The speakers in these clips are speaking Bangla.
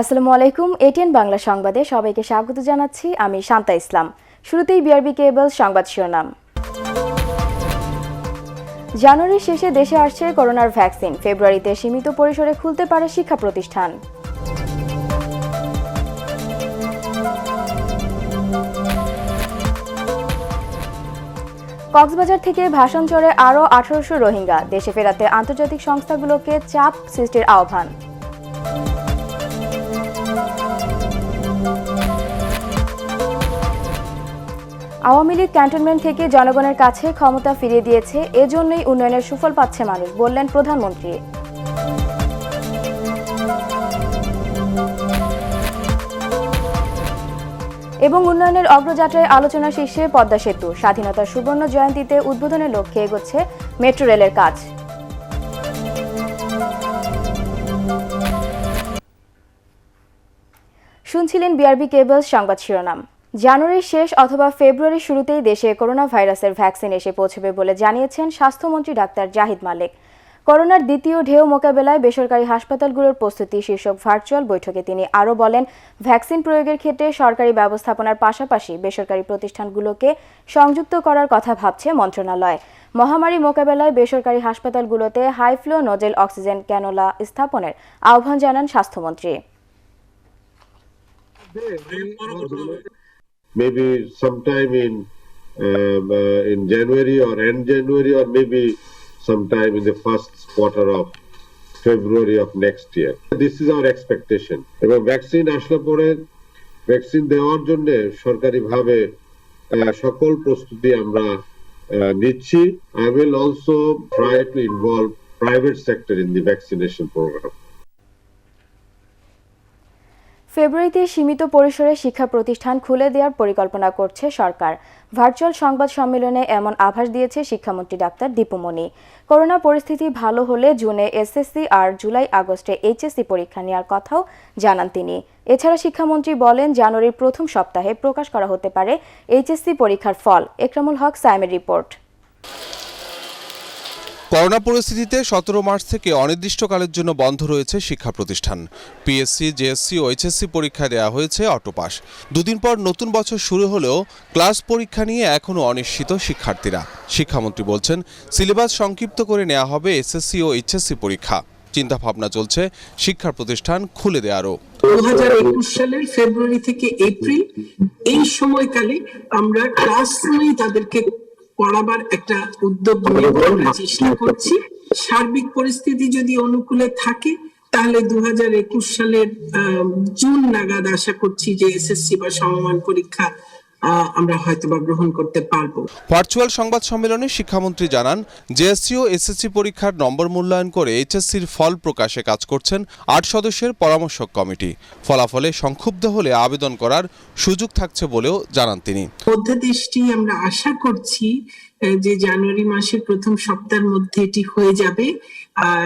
আসসালামু আলাইকুম। এটিএন বাংলা সংবাদে সবাইকে স্বাগত জানাচ্ছি। আমি শান্তা ইসলাম। শুরুতেই বিআরবি কেবলস সংবাদ শিরোনাম। জানুয়ারির শেষে দেশে আসছে করোনার ভ্যাকসিন। ফেব্রুয়ারিতে সীমিত পরিসরে খুলতে পারে শিক্ষা প্রতিষ্ঠান। কক্সবাজার থেকে ভাসানচরে আরও 1800 রোহিঙ্গা। দেশে ফেরাতে আন্তর্জাতিক সংস্থাগুলোকে চাপ সৃষ্টির আহ্বান। আওয়ামী লীগ ক্যান্টনমেন্ট থেকে জনগণের কাছে ক্ষমতা ফিরিয়ে দিয়েছে, এজন্যই উন্নয়নের সুফল পাচ্ছে মানুষ, বললেন প্রধানমন্ত্রী। এবং উন্নয়নের অগ্রযাত্রায় আলোচনা শীর্ষে পদ্মা সেতু। স্বাধীনতার সুবর্ণ জয়ন্তীতে উদ্বোধনের লক্ষ্যে এগোচ্ছে মেট্রো রেলের কাজ। শুনছিলেন বিআরবি কেবলস সংবাদ শিরোনাম। জানুয়ারির শেষ অথবা ফেব্রুয়ারির শুরুতেই দেশে করোনা ভাইরাসের ভ্যাকসিন এসে পৌঁছবে বলে জানিয়েছেন স্বাস্থ্যমন্ত্রী ডাক্তার জাহিদ মালেক। করোনার দ্বিতীয় ঢেউ মোকাবেলায় বেসরকারি হাসপাতালগুলোর প্রস্তুতি শীর্ষক ভার্চুয়াল বৈঠকে তিনি আরও বলেন, ভ্যাকসিন প্রয়োগের ক্ষেত্রে সরকারি ব্যবস্থাপনার পাশাপাশি বেসরকারি প্রতিষ্ঠানগুলোকে সংযুক্ত করার কথা ভাবছে মন্ত্রণালয়। মহামারী মোকাবেলায় বেসরকারি হাসপাতালগুলোতে high flow nasal oxygen cannula স্থাপনের আহ্বান জানান স্বাস্থ্যমন্ত্রী। Maybe sometime in January or end January, or maybe sometime in the first quarter of February of next year. This is our expectation. এবং ভ্যাকসিন আসলে পরে ভ্যাকসিন দেওয়ার জন্য সরকারিভাবে সকল প্রস্তুতি আমরা নিচ্ছি. I will also try to involve private sector in the vaccination program. ফেব্রুয়ারিতে সীমিত পরিসরে শিক্ষা প্রতিষ্ঠান খুলে দেওয়ার পরিকল্পনা করছে সরকার। ভার্চুয়াল সংবাদ সম্মেলনে এমন আভাস দিয়েছে শিক্ষামন্ত্রী ডাক্তার দীপুমণি। করোনা পরিস্থিতি ভালো হলে জুনে এসএসসি আর জুলাই আগস্টে এইচএসসি পরীক্ষা নেওয়ার কথাও জানান তিনি। এছাড়া শিক্ষামন্ত্রী বলেন, জানুয়ারির প্রথম সপ্তাহে প্রকাশ করা হতে পারে এইচএসসি পরীক্ষার ফল। একরামুল হক সাইমের রিপোর্ট। করোনা পরিস্থিতিতে 17 মার্চ থেকে অনির্দিষ্টকালের জন্য বন্ধ রয়েছে শিক্ষা প্রতিষ্ঠান। পিএসসি, জেএসসি ও এইচএসসি পরীক্ষা দেওয়া হয়েছে অটোপাস। দুদিন পর নতুন বছর শুরু হলেও ক্লাস পরীক্ষা নিয়ে এখনও অনিশ্চিত শিক্ষার্থীরা। শিক্ষামন্ত্রী বলছেন, সিলেবাস সংক্ষিপ্ত করে নেওয়া হবে এসএসসি ও এইচএসসি পরীক্ষা। চিন্তাভাবনা চলছে শিক্ষা প্রতিষ্ঠান খুলে দেওয়ারও। 2021 সালের ফেব্রুয়ারি থেকে এপ্রিল এই সময়কালে আমরা ক্লাসরুমেই তাদেরকে পড়াবার একটা উদ্যোগ নেওয়ার চেষ্টা করছি। সার্বিক পরিস্থিতি যদি অনুকূলে থাকে তাহলে 2021 সালের জুন নাগাদ আশা করছি যে এসএসসি বা সমমান পরীক্ষা আমরা হয়তোবা গ্রহণ করতে পারবো। ভার্চুয়াল সংবাদ সম্মেলনে শিক্ষামন্ত্রী জানান, জেএসসি ও এসএসসি পরীক্ষার নম্বর মূল্যায়ন করে এইচএসসির ফল প্রকাশে কাজ করছেন 8 সদস্যের পরামর্শক কমিটি। ফলাফলে সংক্ষুব্ধ হলে আবেদন করার সুযোগ থাকছে বলেও জানান তিনি। অধ্যাদেশটি আমরা আশা করছি যে জানুয়ারি মাসের প্রথম সপ্তাহের মধ্যে এটি হয়ে যাবে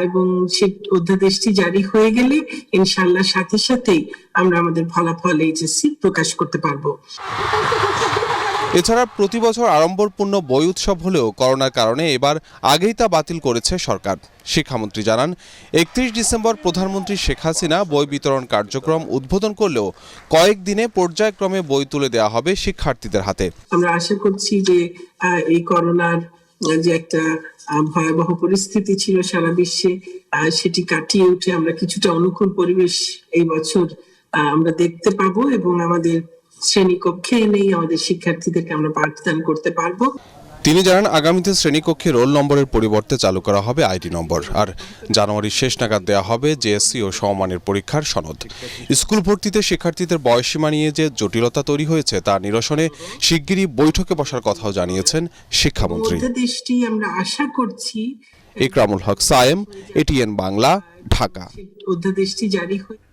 এবং সেই অধ্যাদেশটি জারি হয়ে গেলে ইনশাআল্লাহ সাথে সাথেই আমরা আমাদের ফলাফল এইচএসসি প্রকাশ করতে পারবো। এছাড়া প্রতি বছর আড়ম্বরপূর্ণ বই উৎসব হলেও করোনার কারণে এবার আগেই তা বাতিল করেছে সরকার। শিক্ষামন্ত্রী জানান, 31 ডিসেম্বর প্রধানমন্ত্রী শেখ হাসিনা বই বিতরণ কার্যক্রম উদ্বোধন করলেও কয়েকদিনে পর্যায়ক্রমে বই তুলে দেওয়া হবে শিক্ষার্থীদের হাতে। আমরা আশা করছি যে এই করোনার যে একটা ভয়াবহ পরিস্থিতি ছিল সারা বিশ্বে, সেটি কাটিয়ে উঠে আমরা কিছুটা অনুকূল পরিবেশ এই বছর আমরা দেখতে পাবো এবং আমাদের শ্রেণীকক্ষে এনেই আমাদের শিক্ষার্থীদেরকে আমরা পাঠদান করতে পারবো। তিনি জানান, আগামীতে শ্রেণীকক্ষে রোল নম্বরের পরিবর্তে চালু করা হবে আইডি নম্বর, আর জানুয়ারির শেষ নাগাদ দেওয়া হবে জেএসসি ও সমমানের পরীক্ষার সনদ। স্কুল ভর্তিতে শিক্ষার্থীদের বয়সসীমা নিয়ে যে জটিলতা তৈরি হয়েছে তা নিরসনে শিগগিরই বৈঠকে বসার কথাও জানিয়েছেন শিক্ষামন্ত্রী। আমরা আশা করছি। একরামুল হক সায়েম, এটিএন বাংলা, ঢাকা। অধ্যাদেশটি জারি হয়ে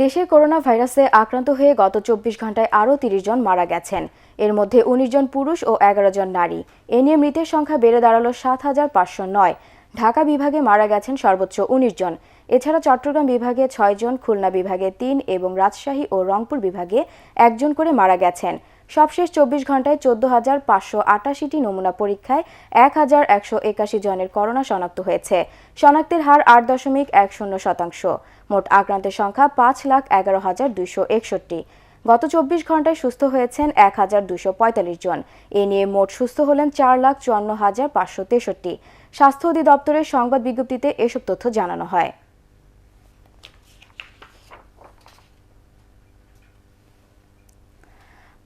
দেশে করোনা ভাইরাসে আক্রান্ত হয়ে গত 24 ঘন্টায় আরও 30 জন মারা গেছেন। এর মধ্যে 19 জন পুরুষ ও 11 জন নারী। এ নিয়ে মৃতের সংখ্যা বেড়ে দাঁড়ালো 7,509। ঢাকা বিভাগে মারা গেছেন সর্বোচ্চ ১৯ জন। এছাড়া চট্টগ্রাম বিভাগে ৬ জন, খুলনা বিভাগে ৩ এবং রাজশাহী ও রংপুর বিভাগে ১ জন করে মারা গেছেন। সবশেষ ২৪ ঘন্টায় ১৪,৫৮৮টি নমুনা পরীক্ষায় ১,১৮১ জনের করোনা শনাক্ত হয়েছে। শনাক্তের হার ৮.১০%। মোট আক্রান্তের সংখ্যা ৫,১১,২৬১। গত ২৪ ঘন্টায় সুস্থ হয়েছেন ১,২৪৫ জন। এ নিয়ে মোট সুস্থ হলেন ৪,৫৪,৫৬৩। স্বাস্থ্য অধিদপ্তরের সংবাদ বিজ্ঞপ্তিতে এসব তথ্য জানানো হয়।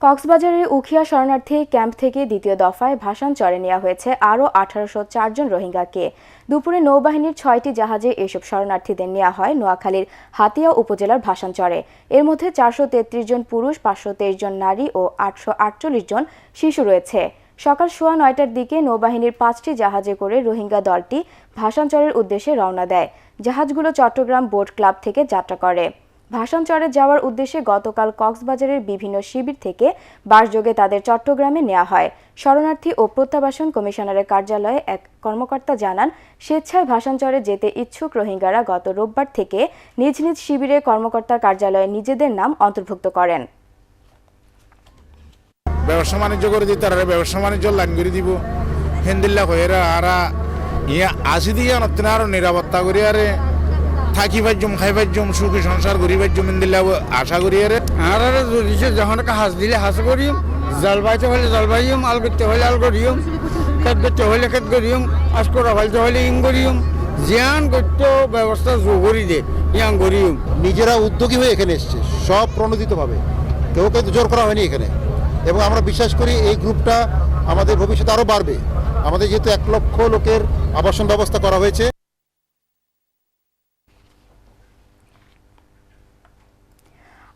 কক্সবাজারের উখিয়া শরণার্থী ক্যাম্প থেকে দ্বিতীয় দফায় ভাসানচরে নেওয়া হয়েছে আরও ১,৮০৪ জন রোহিঙ্গাকে। দুপুরে নৌবাহিনীর ৬টি জাহাজে এসব শরণার্থীদের নেওয়া হয় নোয়াখালীর হাতিয়া উপজেলার ভাসানচরে। এর মধ্যে ৪৩৩ জন পুরুষ, ৫২৩ জন নারী ও ৮৪৮ জন শিশু রয়েছে। সকাল ৯:১০টার দিকে নৌবাহিনীর ৫টি জাহাজে করে রোহিঙ্গা দলটি ভাসানচরের উদ্দেশ্যে রওনা দেয়। জাহাজগুলো চট্টগ্রাম বোট ক্লাব থেকে যাত্রা করে। ভাসানচরে যাওয়ার উদ্দেশ্যে গতকাল কক্সবাজারের বিভিন্ন শিবির থেকে বাসযোগে তাদের চট্টগ্রামে নেওয়া হয়। শরণার্থী ও প্রত্যাবাসন কমিশনারের কার্যালয়ে এক কর্মকর্তা জানান, স্বেচ্ছায় ভাসানচরে যেতে ইচ্ছুক রোহিঙ্গারা গত রোববার থেকে নিজ নিজ শিবিরে কর্মকর্তার কার্যালয়ে নিজেদের নাম অন্তর্ভুক্ত করেন। ব্যবসা বাণিজ্য করে দিতে আর ব্যবসা বাণিজ্য লাইন করে দিব হেন্দিল্লা হয়েরা আর ইয়া আসি দিয়ে নতুন আরো নিরাপত্তা করি আরে থাকি পাইজুম খাই পাইজুম সুখী সংসার করি পাইজুম হেন্দিল্লা আশা করি আরে আর যখন হাঁস দিলে হাঁস করিম, জাল বাইতে হলে জাল বাইম, আল করতে হলে আল করিম, খেত করতে হলে খেত করিম, আজ করা ফাইতে হলে ইং করিম, জিয়ান করতে ব্যবস্থা করি দে ইয়াং করিম। নিজেরা উদ্যোগী হয়ে এখানে এসছে, সব প্রণোদিতভাবে, কেউ কিন্তু জোর করা হয়নি এখানে। এবং আমরা বিশ্বাস করি এই গ্রুপটা আমাদের ভবিষ্যতে আরও বাড়বে। আমাদের যেহেতু ১ লক্ষ লোকের আবাসন ব্যবস্থা করা হয়েছে।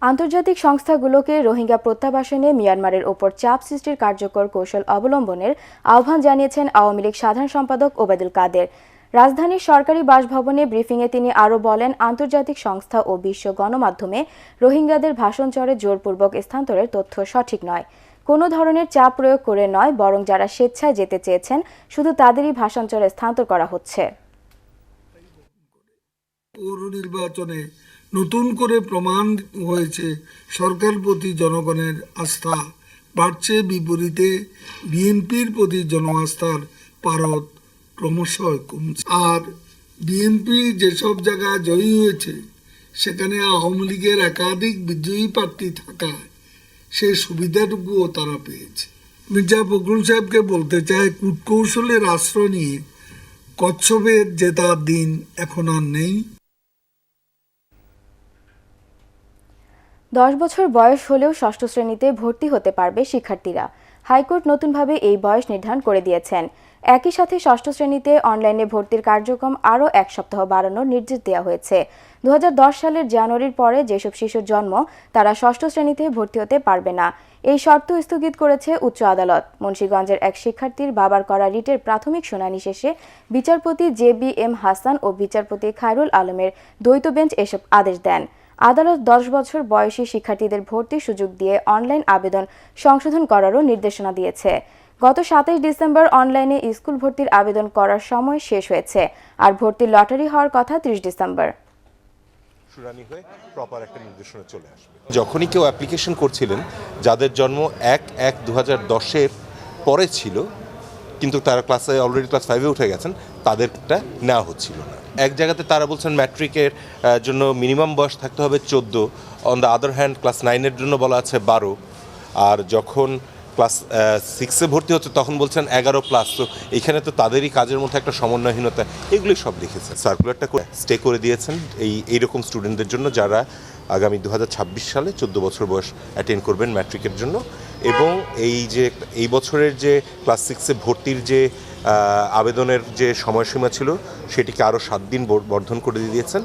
আন্তর্জাতিক সংস্থাগুলোকে রোহিঙ্গা প্রত্যাবাসনে মিয়ানমারের ওপর চাপ সৃষ্টির কার্যকর কৌশল অবলম্বনের আহ্বান জানিয়েছেন আওয়ামী লীগ সাধারণ সম্পাদক ওবায়দুল কাদের। রাজধানীর সরকারি বাসভবনে ব্রিফিংয়ে তিনি আরও বলেন, আন্তর্জাতিক সংস্থা ও বিশ্ব গণমাধ্যমে রোহিঙ্গাদের ভাসানচরে জোরপূর্বক স্থানান্তরের তথ্য সঠিক নয়। কোনো ধরনের চাপ প্রয়োগ করে নয়, বরং যারা স্বেচ্ছায় যেতে চেয়েছেন শুধু তাদেরই ভাসানচরে স্থানান্তর করা হচ্ছে। পৌর নির্বাচনে নতুন করে প্রমাণ হয়েছে সরকার প্রতি জনগণের আস্থা বাড়ছে, বিপরীতে বিএনপির প্রতি জনআস্থার পারদ ক্রমশ কমছে। আর বিএনপি যেসব জায়গায় জয়ী হয়েছে সেখানে আওয়ামী লীগের একাধিক বিজয়ী প্রার্থী থাকায় সে সুবিধাটুকুও তারা পেয়েছে। মির্জা ফখরুল সাহেবকে বলতে চায়, কূটকৌশলের আশ্রয় নিয়ে কচ্ছপের জেতার দিন এখন আর নেই। 10 বছর বয়স হলেও ষষ্ঠ শ্রেণীতে ভর্তি হতে পারবে শিক্ষার্থীরা। হাইকোর্ট নতুনভাবে এই বয়স নির্ধারণ করে দিয়েছেন। একই সাথে ষষ্ঠ শ্রেণীতে অনলাইনে ভর্তির কার্যক্রম আরও 1 সপ্তাহ বাড়ানোর নির্দেশ দেওয়া হয়েছে। 2010 সালের জানুয়ারির পরে যেসব শিশুর জন্ম তারা ষষ্ঠ শ্রেণীতে ভর্তি হতে পারবে না, এই শর্ত স্থগিত করেছে উচ্চ আদালত। মুন্সিগঞ্জের এক শিক্ষার্থীর বাবার করা রিটের প্রাথমিক শুনানি শেষে বিচারপতি JBM হাসান ও বিচারপতি খায়রুল আলমের দ্বৈত বেঞ্চ এসব আদেশ দেন। আদালত 10 বছর বয়সী শিক্ষার্থীদের ভর্তির সুযোগ দিয়ে অনলাইন আবেদন সংশোধন করারও নির্দেশনা দিয়েছে। গত 27 ডিসেম্বর অনলাইনে স্কুল ভর্তির আবেদন করার সময় শেষ হয়েছে, আর ভর্তির লটারি হওয়ার কথা 30 ডিসেম্বর। শুনানি হয়ে প্রপার একটা নির্দেশনা চলে আসবে। যখনই কেউ অ্যাপ্লিকেশন করছিলেন যাদের জন্ম 1/1/2010 পরে ছিল কিন্তু তারা ক্লাসে অলরেডি ক্লাস 5-এ উঠে গেছেন, তাদেরটা নেওয়া হচ্ছিল না। এক জায়গাতে তারা বলছেন ম্যাট্রিকের জন্য মিনিমাম বয়স থাকতে হবে 14, on the other hand class 9-এর জন্য বলা আছে 12, আর যখন ক্লাস 6-এ ভর্তি হচ্ছে তখন বলছেন 11+। তো এখানে তো তাদেরই কাজের মধ্যে একটা সমন্বয়হীনতা, এগুলি সব লিখেছে। সার্কুলারটা স্টে করে দিয়েছেন এইরকম স্টুডেন্টদের জন্য যারা আগামী 2026 সালে 14 বছর বয়স অ্যাটেন্ড করবেন ম্যাট্রিকের জন্য। এবং এই বছরের যে ক্লাস 6-এ ভর্তির যে আবেদনের যে সময়সীমা ছিল সেটিকে আরও 7 দিন বর্ধন করে দিয়েছেন।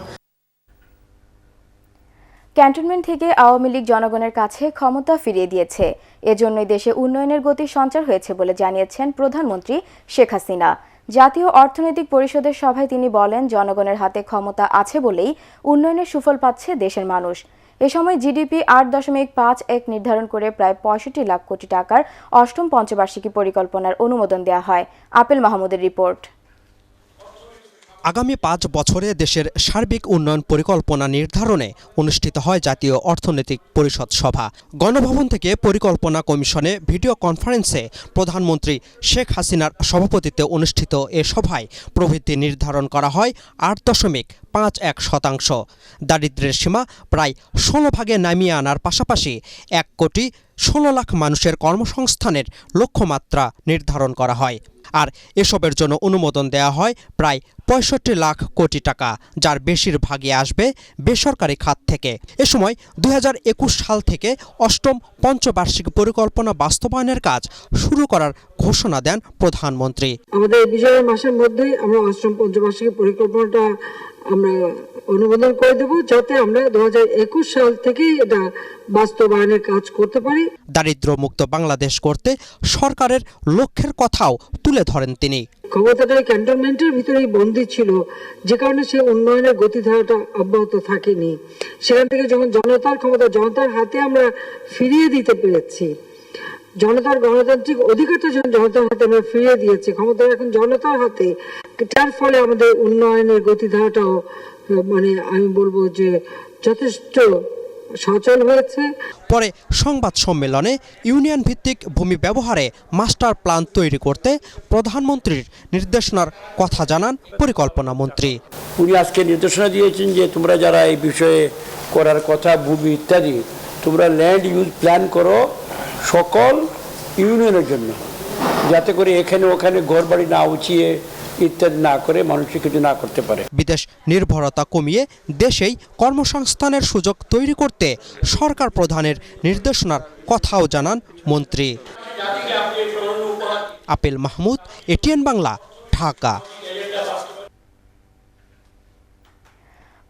ক্যান্টনমেন্ট থেকে আওয়ামী লীগ জনগণের কাছে ক্ষমতা ফিরিয়ে দিয়েছে। এজন্যই দেশে উন্নয়নের গতি সঞ্চার হয়েছে বলে জানিয়েছেন প্রধানমন্ত্রী শেখ হাসিনা। জাতীয় অর্থনৈতিক পরিষদের সভায় তিনি বলেন, জনগণের হাতে ক্ষমতা আছে বলেই উন্নয়নের সুফল পাচ্ছে দেশের মানুষ। এ সময় জিডিপি 8.51 নির্ধারণ করে প্রায় 65 লাখ কোটি টাকার 8ম পঞ্চবার্ষিকী পরিকল্পনার অনুমোদন দেওয়া হয়। আপেল মাহমুদের রিপোর্ট। আগামী 5 বছরে দেশের সার্বিক উন্নয়ন পরিকল্পনা নির্ধারণে অনুষ্ঠিত হয় জাতীয় অর্থনৈতিক পরিষদ সভা। গণভবন থেকে পরিকল্পনা কমিশনে ভিডিও কনফারেন্সে প্রধানমন্ত্রী শেখ হাসিনার সভাপতিত্বে অনুষ্ঠিত এ সভায় প্রবৃদ্ধি নির্ধারণ করা হয় 8.51%। দারিদ্র্যের সীমা প্রায় 16 ভাগে নামিয়ে আনার পাশাপাশি 1,16,00,000 মানুষের কর্মসংস্থানের লক্ষ্যমাত্রা নির্ধারণ করা হয়। আর এসবের জন্য অনুমোদন দেওয়া হয় প্রায় 65 লাখ কোটি টাকা, যার বেশিরভাগই আসবে বেসরকারি খাত থেকে। এ সময় 2021 সাল থেকে অষ্টম পঞ্চবার্ষিক পরিকল্পনা বাস্তবায়নের কাজ শুরু করার ঘোষণা দেন প্রধানমন্ত্রী। আমাদের বিজয়ের মাসের মধ্যেই আমরা অষ্টম পঞ্চবার্ষিক পরিকল্পনাটা আমরা অনুমোদন করে দেব, যাতে আমরা 2021 সাল থেকে এটা বাস্তবায়নের কাজ করতে পারি। দারিদ্র্যমুক্ত বাংলাদেশ করতে সরকারের লক্ষ্যের কথাও তুলে ধরেন তিনি। ক্ষমতাটা ক্যান্টনমেন্টের ভিতরেই বন্দী ছিল, যে কারণে সে উন্নয়নের গতিধারাটা অব্যাহত থাকেনি। সেখান থেকে যখন জনতার ক্ষমতা জনতার হাতে আমরা ফিরিয়ে দিতে পেরেছি, জনতার গণতান্ত্রিক অধিকারটা যখন জনতার হাতে আমরা ফিরিয়ে দিয়েছি, ক্ষমতা এখন জনতার হাতে, তার ফলে আমাদের উন্নয়নের গতিধারাটাও আমি বলবো যে যথেষ্ট সচল হয়েছে। পরে সংবাদ সম্মেলনে ইউনিয়ন ভিত্তিক ভূমি ব্যবহারে মাস্টার প্ল্যান তৈরি করতে প্রধানমন্ত্রীর নির্দেশনার কথা জানান পরিকল্পনা মন্ত্রী। উনি আজকে নির্দেশনা দিয়েছেন যে তোমরা যারা এই বিষয়ে করার কথা ভূমি ইত্যাদি, তোমরা ল্যান্ড ইউজ প্ল্যান করো সকল ইউনিয়নের জন্য, যাতে করে এখানে ওখানে ঘরবাড়ি না উঁচিয়ে ইত্যাদি না করে মানুষকে কিছু না করতে পারে। বিদেশ নির্ভরতা কমিয়ে দেশেই কর্মসংস্থানের সুযোগ তৈরি করতে সরকার প্রধানের নির্দেশনার কথাও জানান মন্ত্রী। Apple Mahmud, ATN Bangla, Dhaka.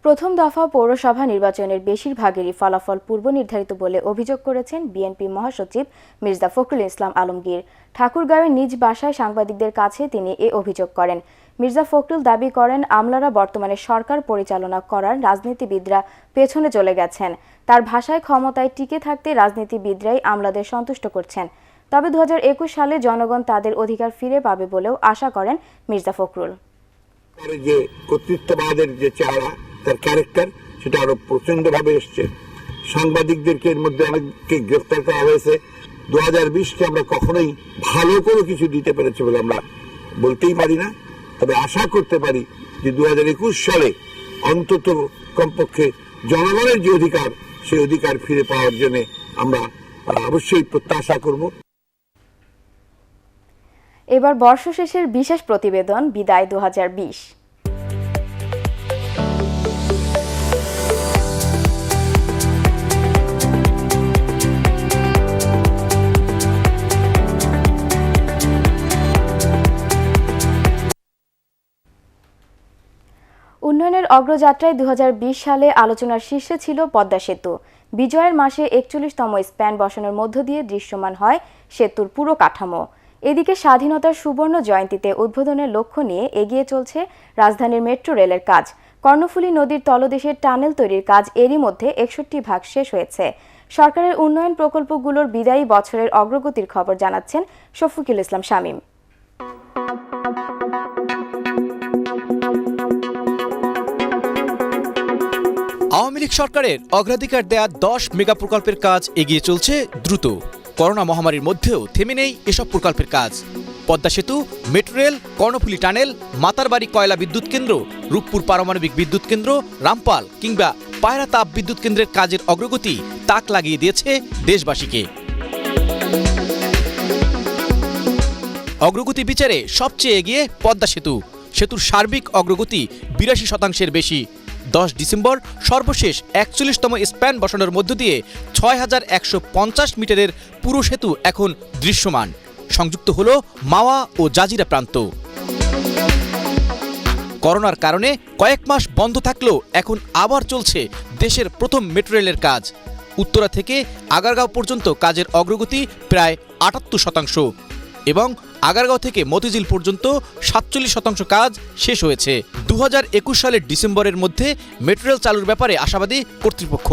প্রথম দফা পৌরসভা নির্বাচনের বেশিরভাগেরই ফলাফল পূর্ব নির্ধারিত বলে অভিযোগ করেছেন বিএনপি মহাসচিব মির্জা ফখরুল ইসলাম আলমগীর। ঠাকুরগাঁওয়ের নিজ বাসায় সাংবাদিকদের কাছে তিনি এ অভিযোগ করেন। মির্জা ফখরুল দাবি করেন, আমলারা বর্তমানে সরকার পরিচালনা করার রাজনীতিবিদরা পেছনে চলে গেছেন। তার ভাষায় ক্ষমতায় টিকে থাকতে রাজনীতিবিদরাই আমলাদের সন্তুষ্ট করছেন। তবে 2021 সালে জনগণ তাদের অধিকার ফিরে পাবে বলেও আশা করেন মির্জা ফখরুল। যে কর্তৃত্ববাদের যে চেহারা, তার ক্যারেক্টার, সেটা আরো প্রচন্ড ভাবে এসছে। সাংবাদিকদেরকে এর মধ্যে অনেককে গ্রেফতার করা হয়েছে। 2020-কে আমরা কখনোই ভালো কোনো কিছু দিতে পেরেছি বলে আমরা বলতেই পারি না। তবে আশা করতে পারি যে 2021 সালে অন্তত কমপক্ষে জনগণের যে অধিকার, সেই অধিকার ফিরে পাওয়ার জন্য আমরা অবশ্যই প্রত্যাশা করব। এবার বর্ষশেষের বিশেষ প্রতিবেদন বিদায় 2020। উন্নয়নের অগ্রযাত্রায় 2020 সালে আলোচনার শীর্ষে ছিল পদ্মা সেতু। বিজয়ের মাসে 41তম স্প্যান বসানোর মধ্য দিয়ে দৃশ্যমান হয় সেতুর পুরো কাঠামো। এদিকে স্বাধীনতার সুবর্ণ জয়ন্তীতে উদ্বোধনের লক্ষ্য নিয়ে এগিয়ে চলছে রাজধানীর মেট্রো রেলের কাজ। কর্ণফুলী নদীর তলদেশের টানেল তৈরির কাজ এরই মধ্যে 61% শেষ হয়েছে। সরকারের উন্নয়ন প্রকল্পগুলোর বিদায়ী বছরের অগ্রগতির খবর জানাচ্ছেন শফিকুল ইসলাম শামীম। আওয়ামী লীগ সরকারের অগ্রাধিকার দেয়া 10 মেগা প্রকল্পের কাজ এগিয়ে চলছে দ্রুত। করোনা মহামারীর মধ্যেও থেমে নেই এসব প্রকল্পের কাজ। পদ্মা সেতু, metro rail, Karnaphuli tunnel, Matarbari কয়লা বিদ্যুৎ কেন্দ্র, রূপপুর পারমাণবিক বিদ্যুৎ কেন্দ্র, রামপাল কিংবা পায়রা তাপ বিদ্যুৎ কেন্দ্রের কাজের অগ্রগতি তাক লাগিয়ে দিয়েছে দেশবাসীকে। অগ্রগতি বিচারে সবচেয়ে এগিয়ে পদ্মা সেতু। সেতুর সার্বিক অগ্রগতি 82% বেশি। 10 ডিসেম্বর সর্বশেষ 41তম স্প্যান বসানোর মধ্য দিয়ে 6150 মিটারের পুরো সেতু এখন দৃশ্যমান। সংযুক্ত হলো মাওয়া ও জাজিরা প্রান্ত। করোনার কারণে কয়েক মাস বন্ধ থাকলেও এখন আবার চলছে দেশের প্রথম মেট্রো রেলের কাজ। উত্তরা থেকে আগারগাঁও পর্যন্ত কাজের অগ্রগতি প্রায় 78% এবং আগারগাঁও থেকে মতিঝিল পর্যন্ত 47% কাজ শেষ হয়েছে। 2021 সালের ডিসেম্বরের মধ্যে মেট্রো রেল চালুর ব্যাপারে আশাবাদী কর্তৃপক্ষ।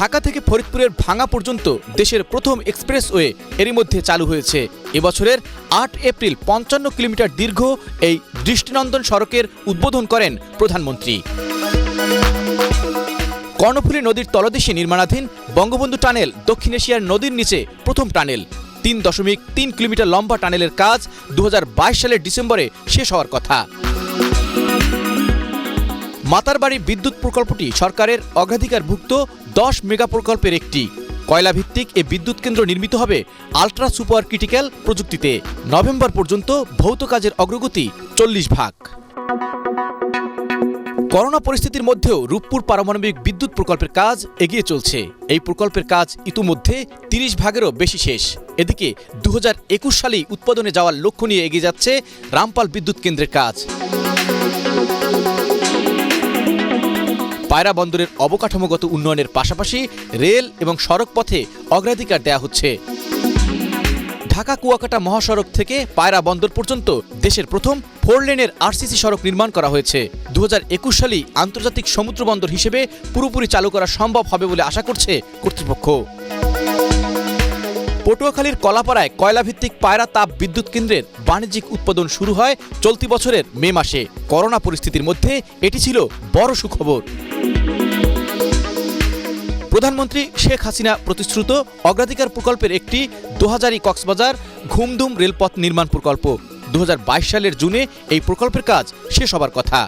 ঢাকা থেকে ফরিদপুরের ভাঙা পর্যন্ত দেশের প্রথম এক্সপ্রেসওয়ে এরই মধ্যে চালু হয়েছে। এবছরের ৮ এপ্রিল ৫৫ কিলোমিটার দীর্ঘ এই দৃষ্টিনন্দন সড়কের উদ্বোধন করেন প্রধানমন্ত্রী। কর্ণফুলী নদীর তলদেশে নির্মাণাধীন বঙ্গবন্ধু টানেল দক্ষিণ এশিয়ার নদীর নিচে প্রথম টানেল। ৩.৩ কিলোমিটার লম্বা টানেলের কাজ ২০২২ সালের ডিসেম্বরে শেষ হওয়ার কথা। মাতারবাড়ি বিদ্যুৎ প্রকল্পটি সরকারের অগ্রাধিকারভুক্ত ১০ মেগা প্রকল্পের একটি। কয়লাভিত্তিক এ বিদ্যুৎ কেন্দ্র নির্মিত হবে আল্ট্রা সুপার ক্রিটিক্যাল প্রযুক্তিতে। নভেম্বর পর্যন্ত ভৌত কাজের অগ্রগতি ৪০ ভাগ। করোনা পরিস্থিতির মধ্যেও রূপপুর পারমাণবিক বিদ্যুৎ প্রকল্পের কাজ এগিয়ে চলছে। এই প্রকল্পের কাজ ইতিমধ্যে ৩০ ভাগেরও বেশি শেষ। এদিকে ২০২১ সালেই উৎপাদনে যাওয়ার লক্ষ্য নিয়ে এগিয়ে যাচ্ছে রামপাল বিদ্যুৎ কেন্দ্রের কাজ। পায়রা বন্দরের অবকাঠামোগত উন্নয়নের পাশাপাশি রেল এবং সড়ক পথে অগ্রাধিকার দেয়া হচ্ছে। ঢাকা কুয়াকাটা মহাসড়ক থেকে পায়রা বন্দর পর্যন্ত দেশের প্রথম 4 লেনের আরসিসি সড়ক নির্মাণ করা হয়েছে। ২০২১ সালেই আন্তর্জাতিক সমুদ্র বন্দর হিসেবে পুরোপুরি চালু করা সম্ভব হবে বলে আশা করছে কর্তৃপক্ষ। পটুয়াখালীর কলাপাড়ায় কয়লাভিত্তিক পায়রা তাপ বিদ্যুৎ কেন্দ্রের বাণিজ্যিক উৎপাদন শুরু হয় চলতি বছরের মে মাসে। করোনা পরিস্থিতির মধ্যে এটি ছিল বড় সুখবর। প্রধানমন্ত্রী শেখ হাসিনা প্রতিশ্রুত অগ্রাধিকার প্রকল্পের একটি দোহাজারী-কক্সবাজার ঘুমধুম রেলপথ নির্মাণ প্রকল্প। ২০২২ সালের জুনে এই প্রকল্পের কাজ শেষ হবার কথা।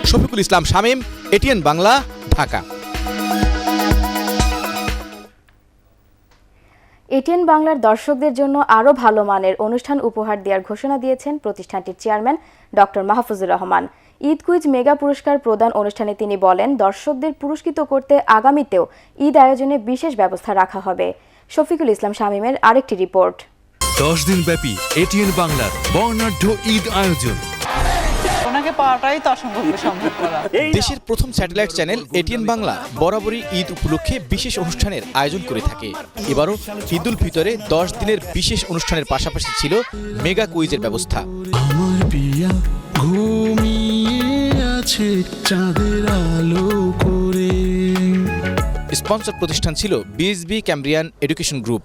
শফিকুল ইসলাম শামীম, এটিএন বাংলা, ঢাকা। এটিএন বাংলার দর্শকদের জন্য আরও ভালো মানের অনুষ্ঠান উপহার দেওয়ার ঘোষণা দিয়েছেন প্রতিষ্ঠানটির chairman doctor Mahfuzur Rahman. Eid quiz mega পুরস্কার প্রদান অনুষ্ঠানে তিনি বলেন, দর্শকদের পুরস্কৃত করতে আগামীতেও ঈদ আয়োজনে বিশেষ ব্যবস্থা রাখা হবে। শফিকুল ইসলাম শামীমের আরেকটি রিপোর্ট। 10 দিন ব্যাপী এটিএন বাংলার বর্ণাঢ্য ঈদ আয়োজন। দেশের প্রথম স্যাটেলাইট চ্যানেল এটিএন বাংলা বরাবরই ঈদ উপলক্ষে বিশেষ অনুষ্ঠানের আয়োজন করে থাকে। এবারও ঈদুল ফিতরে 10 দিনের বিশেষ অনুষ্ঠানের পাশাপাশি ছিল মেগা কুইজের ব্যবস্থা। আমার প্রিয়া ঘুমিয়ে আছে চাঁদের আলো করে। স্পন্সর প্রতিষ্ঠান ছিল বিএসবি ক্যামব্রিয়ান এডুকেশন গ্রুপ।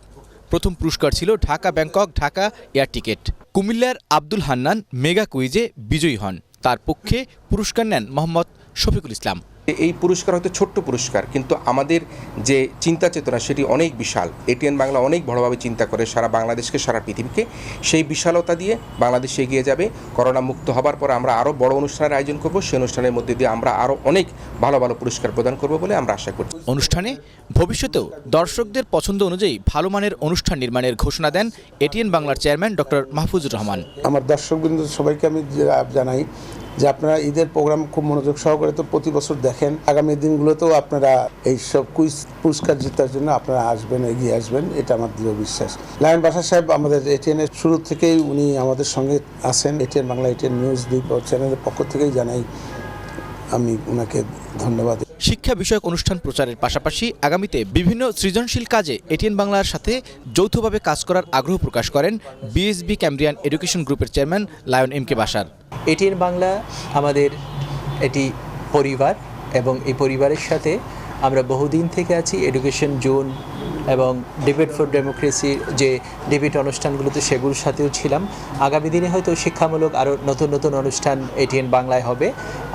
প্রথম পুরস্কার ছিল Dhaka Bangkok Dhaka air ticket. কুমিল্লার আব্দুল হান্নান মেগা কুইজে বিজয়ী হন। তার পক্ষে পুরস্কার নেন মোহাম্মদ শফিকুল ইসলাম। এই পুরস্কার হয়তো ছোট্ট পুরস্কার, কিন্তু আমাদের যে চিন্তা চেতনা সেটি অনেক বিশাল। এটিএন বাংলা অনেক বড়ভাবে চিন্তা করে সারা বাংলাদেশকে, সারা পৃথিবীকে। সেই বিশালতা দিয়ে বাংলাদেশ এগিয়ে যাবে। করোনা মুক্ত হবার পর আমরা আরও বড় অনুষ্ঠানের আয়োজন করব। সেই অনুষ্ঠানের মধ্যে দিয়ে আমরা আরও অনেক ভালো ভালো পুরস্কার প্রদান করব বলে আমরা আশা করছি। অনুষ্ঠানে ভবিষ্যতেও দর্শকদের পছন্দ অনুযায়ী ভালো মানের অনুষ্ঠান নির্মাণের ঘোষণা দেন এটিএন বাংলার চেয়ারম্যান ডক্টর মাহফুজুর রহমান। আমার দর্শকবৃন্দ সবাইকে আমি জানাই যে আপনারা ঈদের প্রোগ্রাম খুব মনোযোগ সহকারে তো প্রতি বছর দেখেন। আগামী দিনগুলোতেও আপনারা এইসব কুইজ পুরস্কার জেতার জন্য আপনারা আসবেন, এগিয়ে আসবেন, এটা আমার দৃঢ় বিশ্বাস। লায়ন বাশার সাহেব আমাদের এটিএন এর শুরু থেকেই উনি আমাদের সঙ্গে আছেন। এটিএন বাংলা, এটিএন নিউজ দুই চ্যানেলের পক্ষ থেকেই জানাই আমি ওনাকে ধন্যবাদ। শিক্ষা বিষয়ক অনুষ্ঠান প্রচারের পাশাপাশি আগামীতে বিভিন্ন সৃজনশীল কাজে এটিএন বাংলার সাথে যৌথভাবে কাজ করার আগ্রহ প্রকাশ করেন বিএসবি ক্যামব্রিয়ান এডুকেশন গ্রুপের chairman Lion M K Bashar. ATN Bangla আমাদের এটি পরিবার, এবং এই পরিবারের সাথে আমরা বহুদিন থেকে আছি। এডুকেশন জোন এবং ডিবেট ফর ডেমোক্রেসির যে ডিবেট অনুষ্ঠানগুলোতে সেগুলোর সাথেও ছিলাম। আগামী দিনে হয়তো শিক্ষামূলক আরও নতুন নতুন অনুষ্ঠান এটিএন বাংলায় হবে,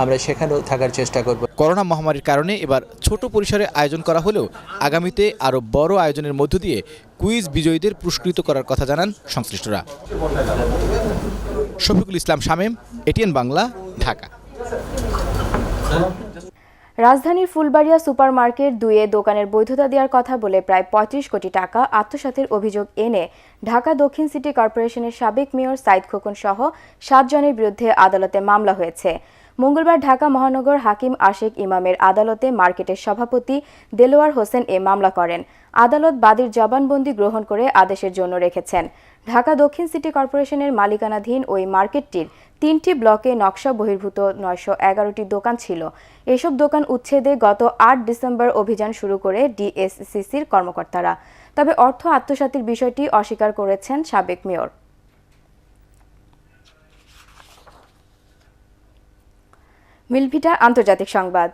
আমরা সেখানেও থাকার চেষ্টা করব। করোনা মহামারীর কারণে এবার ছোট পরিসরে আয়োজন করা হলেও আগামীতে আরও বড় আয়োজনের মধ্য দিয়ে কুইজ বিজয়ীদের পুরস্কৃত করার কথা জানান সংশ্লিষ্টরা। শফিকুল ইসলাম শামীম, এটিএন বাংলা, ঢাকা। রাজধানীর ফুলবাড়িয়া সুপারমার্কেট 2-এ দোকানের বৈধতা দেওয়ার কথা বলে প্রায় 35 কোটি টাকা আত্মসাতের অভিযোগ এনে ঢাকা দক্ষিণ সিটি কর্পোরেশনের সাবেক মেয়র সাইদ খোকন সহ 7 জনের বিরুদ্ধে আদালতে মামলা হয়েছে। মঙ্গলবার ঢাকা মহানগর হাকিম আশেক ইমামের আদালতে মার্কেটের সভাপতি দেলোয়ার হোসেন এ মামলা করেন। আদালত বাদীর জবানবন্দি গ্রহণ করে আদেশের জন্য রেখেছেন। ঢাকা দক্ষিণ সিটি কর্পোরেশনের মালিকানাধীন ওই মার্কেটটির 3টি ব্লকে নকশা বহির্ভূত 911টি দোকান ছিল। এসব দোকান উচ্ছেদে গত 8 ডিসেম্বর অভিযান শুরু করে ডিএসসিসির কর্মকর্তারা। তবে অর্থ আত্মসাতের বিষয়টি অস্বীকার করেছেন সাবেক মেয়র। মিলভিটা আন্তর্জাতিক সংবাদ।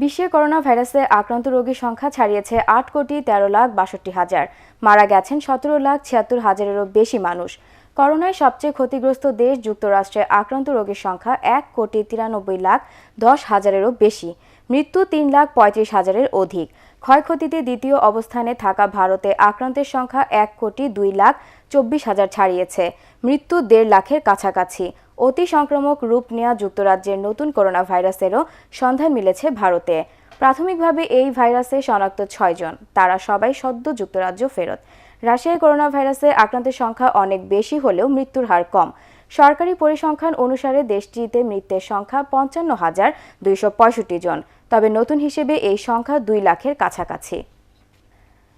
বিশ্বে করোনা ভাইরাসে আক্রান্ত রোগীর সংখ্যা ছাড়িয়েছে 8,13,62,000। মারা গেছেন 17,76,000-এরও বেশি মানুষ। করোনায় সবচেয়ে ক্ষতিগ্রস্ত দেশ যুক্তরাষ্ট্রে আক্রান্ত রোগীর সংখ্যা 1,93,10,000-এরও বেশি। মৃত্যু 3,35,000-এর অধিক। ক্ষয়ক্ষতিতে দ্বিতীয় অবস্থানে থাকা ভারতে আক্রান্তের সংখ্যা 1,02,24,000 ছাড়িয়েছে। মৃত্যু 1.5 লাখের কাছাকাছি। অতি সংক্রামক রূপ নেওয়া যুক্তরাজ্যের নতুন করোনা ভাইরাসেরও সন্ধান মিলেছে ভারতে। প্রাথমিকভাবে এই ভাইরাসে শনাক্ত 6 জন, তারা সবাই সদ্য যুক্তরাজ্য ফেরত। রাশিয়ায় করোনা ভাইরাসে আক্রান্তের সংখ্যা অনেক বেশি হলেও মৃত্যুর হার কম। সরকারি পরিসংখ্যান অনুসারে দেশটিতে মৃতের সংখ্যা 55,265 জন, তবে নতুন হিসেবে এই সংখ্যা 2 লাখের কাছাকাছি।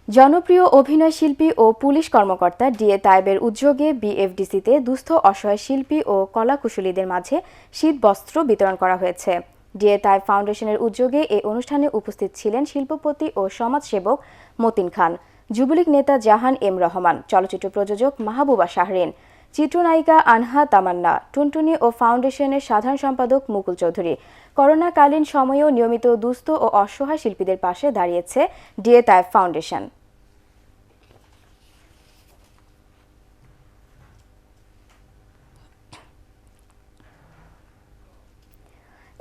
জনপ্রিয় অভিনয় শিল্পী ও পুলিশ কর্মকর্তা ডিএ তায়েবের উদ্যোগে বিএফডিসিতে দুস্থ অসহায় শিল্পী ও কলাকুশলীদের মাঝে শীতবস্ত্র বিতরণ করা হয়েছে। ডিএ তায়েব ফাউন্ডেশনের উদ্যোগে এই অনুষ্ঠানে উপস্থিত ছিলেন শিল্পপতি ও সমাজসেবক মতিন খান, যুবলীগ নেতা জাহান এম রহমান, চলচ্চিত্র প্রযোজক মাহবুবা শাহরিন, চিত্রনায়িকা আনহা তামান্না, টুনটুনি ও ফাউন্ডেশনের সাধারণ সম্পাদক মুকুল চৌধুরী। করোনাকালীন সময়েও নিয়মিত দুস্থ ও অসহায় শিল্পীদের পাশে দাঁড়িয়েছে ডিএ তায়েব ফাউন্ডেশন।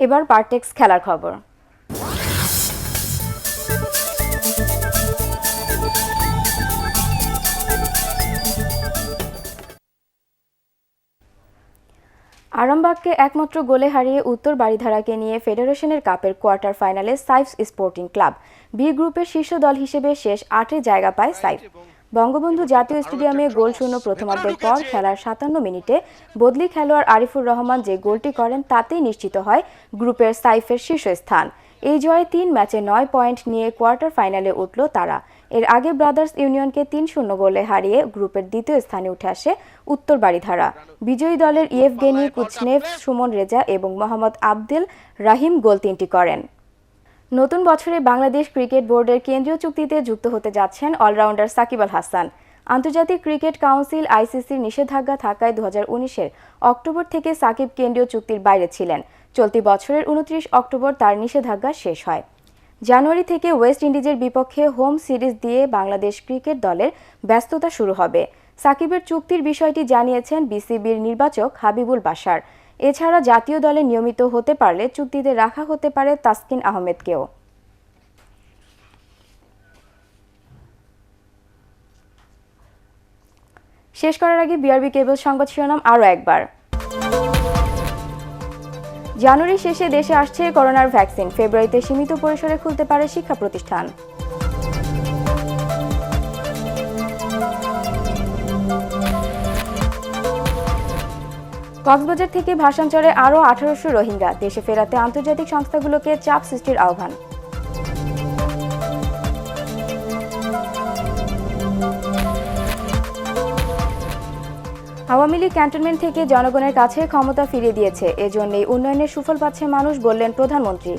এবার পারটেক্স খেলার খবর। আরামবাগকে একমাত্র গোলে হারিয়ে উত্তর বারিধারাকে নিয়ে ফেডারেশনের কাপের কোয়ার্টার ফাইনালে সাইফ স্পোর্টিং ক্লাব বি গ্রুপের শীর্ষ দল হিসেবে শেষ 8-এ জায়গা পায় সাইফ। বঙ্গবন্ধু জাতীয় স্টেডিয়ামে গোলশূন্য প্রথমার্ধের পর খেলার 57 মিনিটে বদলি খেলোয়াড় আরিফুর রহমান যে গোলটি করেন তাতেই নিশ্চিত হয় গ্রুপের সাইফের শীর্ষস্থান। এই জয়ে 3 ম্যাচে 9 পয়েন্ট নিয়ে কোয়ার্টার ফাইনালে উঠল তারা। এর আগে ব্রাদার্স ইউনিয়নকে 3-0 গোলে হারিয়ে গ্রুপের দ্বিতীয় স্থানে উঠে আসে উত্তর বারিধারা। বিজয়ী দলের ইয়েভগেনি কুচনেভ, সুমন রেজা এবং মোহাম্মদ আবদুল রাহিম গোল 3টি করেন। নতুন বছরে বাংলাদেশ ক্রিকেট বোর্ডের কেন্দ্রীয় চুক্তিতে যুক্ত হতে যাচ্ছেন অলরাউন্ডার সাকিব আল হাসান। আন্তর্জাতিক ক্রিকেট কাউন্সিল আইসিসির নিষেধাজ্ঞা থাকায় 2019-এর অক্টোবর থেকে সাকিব কেন্দ্রীয় চুক্তির বাইরে ছিলেন। চলতি বছরের 29 অক্টোবর তার নিষেধাজ্ঞা শেষ হয়। জানুয়ারি থেকে ওয়েস্ট ইন্ডিজের বিপক্ষে হোম সিরিজ দিয়ে বাংলাদেশ ক্রিকেট দলের ব্যস্ততা শুরু হবে। সাকিবের চুক্তির বিষয়টি জানিয়েছেন বিসিবির নির্বাচক হাবিবুল বাশার। এছাড়া জাতীয় দলে নিয়মিত হতে পারলে চুক্তিতে রাখা হতে পারে তাসকিন আহমেদকেও। শেষ করার আগে বিআরবি কেবল সংবাদ শিরোনাম আরও একবার। জানুয়ারি শেষে দেশে আসছে করোনার ভ্যাকসিন। ফেব্রুয়ারিতে সীমিত পরিসরে খুলতে পারে শিক্ষা প্রতিষ্ঠান। কক্সবাজার থেকে ভাসানচরে আরও 1800 রোহিঙ্গা। দেশে ফেরাতে আন্তর্জাতিক সংস্থাগুলোকে চাপ সৃষ্টির আহ্বান। আওয়ামী লীগ ক্যান্টনমেন্ট থেকে জনগণের কাছে ক্ষমতা ফিরিয়ে দিয়েছে, এজন্যই উন্নয়নের সুফল পাচ্ছে মানুষ, বললেন প্রধানমন্ত্রী।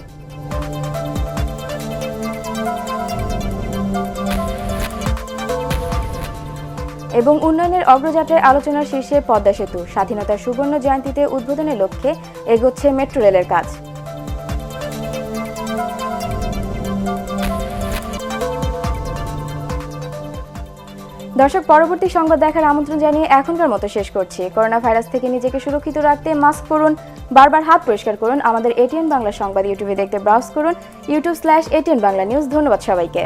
এবং উন্নয়নের অগ্রযাত্রায় আলোচনার শীর্ষে পদ্মা সেতু। স্বাধীনতার সুবর্ণ জয়ন্তীতে উদ্বোধনের লক্ষ্যে এগোচ্ছে মেট্রো রেলের কাজ। দর্শক, পরবর্তী সংবাদ দেখার আমন্ত্রণ জানিয়ে এখনকার মতো শেষ করছি। করোনা ভাইরাস থেকে নিজেকে সুরক্ষিত রাখতে মাস্ক পরুন, বারবার হাত পরিষ্কার করুন। আমাদের এটিএন বাংলা সংবাদ ইউটিউবে দেখতে ব্রাউজ করুন, youtube/ATN বাংলা নিউজ। ধন্যবাদ সবাইকে।